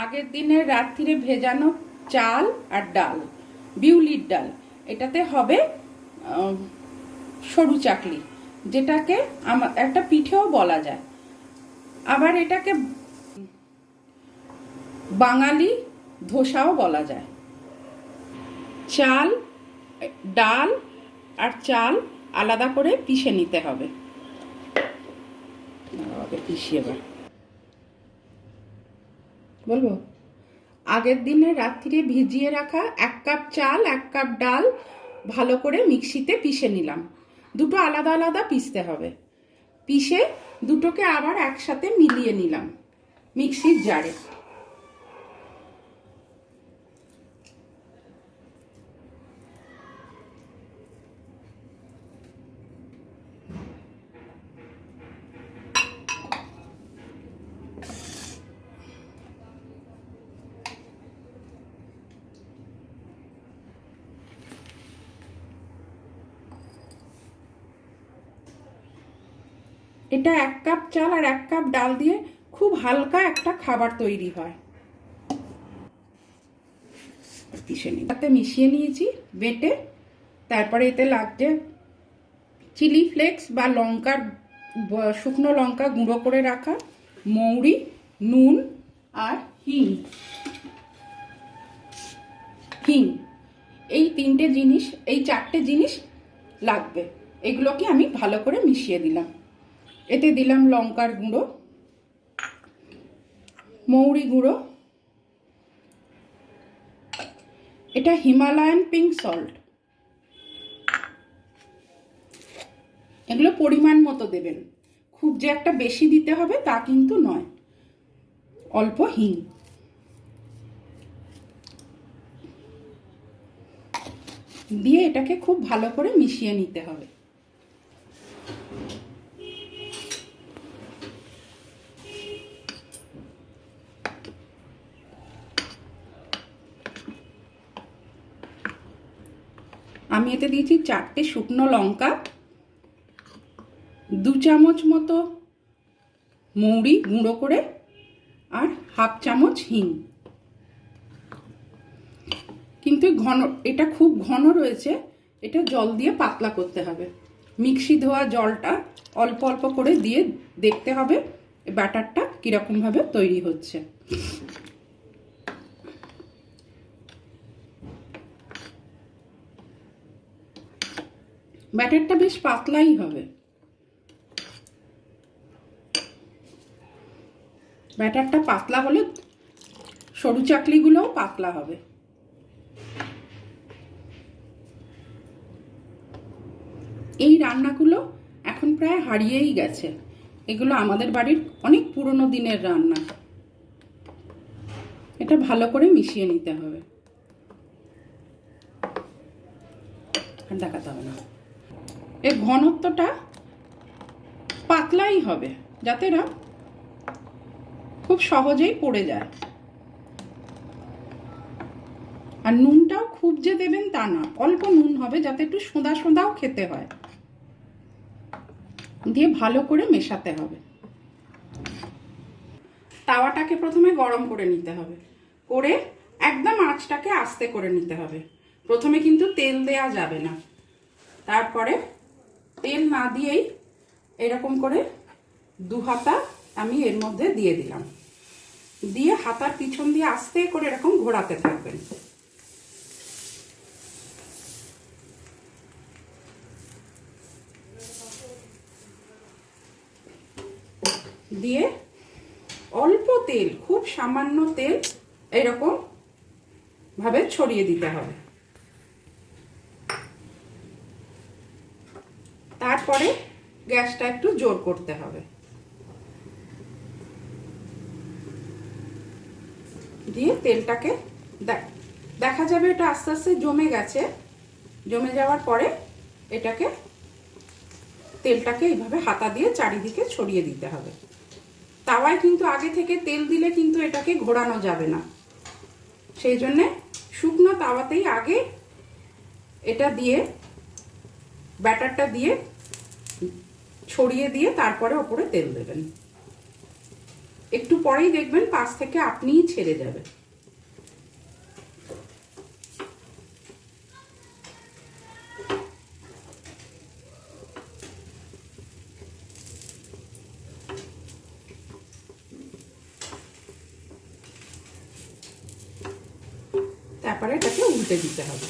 আগের দিনের রাত্রিরে ভেজানো চাল আর ডাল, বিউলির ডাল, এটাতে হবে সরু চাকলি, যেটাকে একটা পিঠেও বলা যায়। আবার এটাকে বাঙালি ধোসাও বলা যায়। চাল, ডাল আর চাল আলাদা করে পিষে নিতে হবে। পিষিয়ে বলবো, আগের দিনে রাত্রিরে ভিজিয়ে রাখা 1 কাপ চাল 1 কাপ ডাল ভালো করে মিক্সিতে পিষে নিলাম। দুটো আলাদা আলাদা পিষতে হবে। পিষে দুটোকে আবার একসাথে মিলিয়ে নিলাম মিক্সির জারে। এটা 1 কাপ চাল আর 1 কাপ ডাল দিয়ে খুব হালকা একটা খাবার তৈরি হয়। তাতে মিশিয়ে নিয়েছি বেটে। তারপরে এতে লাগছে চিলি ফ্লেক্স বা লঙ্কার শুকনো লঙ্কা গুঁড়ো করে রাখা, মৌরি, নুন আর হিং। এই 3টে জিনিস, এই 4টে জিনিস লাগবে। এগুলোকে আমি ভালো করে মিশিয়ে দিলাম। এতে দিলাম লঙ্কার গুঁড়ো, মৌরি গুঁড়ো, এটা হিমালয়ান পিঙ্ক সল্ট। এগুলো পরিমাণ মতো দেবেন, খুব যে একটা বেশি দিতে হবে তা কিন্তু নয়। অল্প হিং দিয়ে এটাকে খুব ভালো করে মিশিয়ে নিতে হবে। আমি এতে দিয়েছি 4টে শুকনো লঙ্কা, 2 চামচ মতো মৌরি গুঁড়ো করে আর 1/2 চামচ হিং। কিন্তু এটা খুব ঘন রয়েছে, এটা জল দিয়ে পাতলা করতে হবে। মিক্সি ধোয়া জলটা অল্প অল্প করে দিয়ে দেখতে হবে ব্যাটারটা কিরকম ভাবে তৈরি হচ্ছে। ব্যাটারটা বেশ পাতলাই হবে। ব্যাটারটা পাতলা হলে সরু চাকলিগুলোও পাতলা হবে। এই রান্নাগুলো এখন প্রায় হারিয়েই গেছে। এগুলো আমাদের বাড়ির অনেক পুরনো দিনের রান্না। এটা ভালো করে মিশিয়ে নিতে হবে। আর দেখাতে হবে না। এর ঘনত্বটা পাতলাই হবে, যাতে না খুব সহজেই পড়ে যায়। আর নুনটাও খুব যে দেবেন তা না, অল্প নুন হবে, যাতে একটু সোঁদা সোঁদাও খেতে হয়। দিয়ে ভালো করে মেশাতে হবে। তাওয়াটাকে প্রথমে গরম করে নিতে হবে, করে একদম আঁচটাকে আস্তে করে নিতে হবে। প্রথমে কিন্তু তেল দেয়া যাবে না। তারপরে তেল না দিয়েই এরকম করে 2 হাতা আমি এর মধ্যে দিয়ে দিলাম। দিয়ে হাতার পিছন দিয়ে আস্তে করে এরকম ঘোরাতে থাকবেন। দিয়ে অল্প তেল, খুব সামান্য তেল এরকম ভাবে ছড়িয়ে দিতে হবে। তারপরে গ্যাসটা একটু জোর করতে হবে। দিয়ে তেলটাকে দেখা যাবে এটা আস্তে আস্তে জমে গেছে। জমে যাওয়ার পরে এটাকে তেলটাকে এইভাবে হাতা দিয়ে চারিদিকে ছড়িয়ে দিতে হবে। তাওয়ায় কিন্তু আগে থেকে তেল দিলে কিন্তু এটাকে ঘোরানো যাবে না। সেই জন্যে শুকনো তাওয়াতেই আগে এটা দিয়ে ব্যাটারটা দিয়ে ছড়িয়ে দিয়ে তারপরে ওপরে তেল দেবেন। একটু পরেই দেখবেন পাশ থেকে আপনিই ছেড়ে যাবে। তারপরে এটাকে উল্টে দিতে হবে।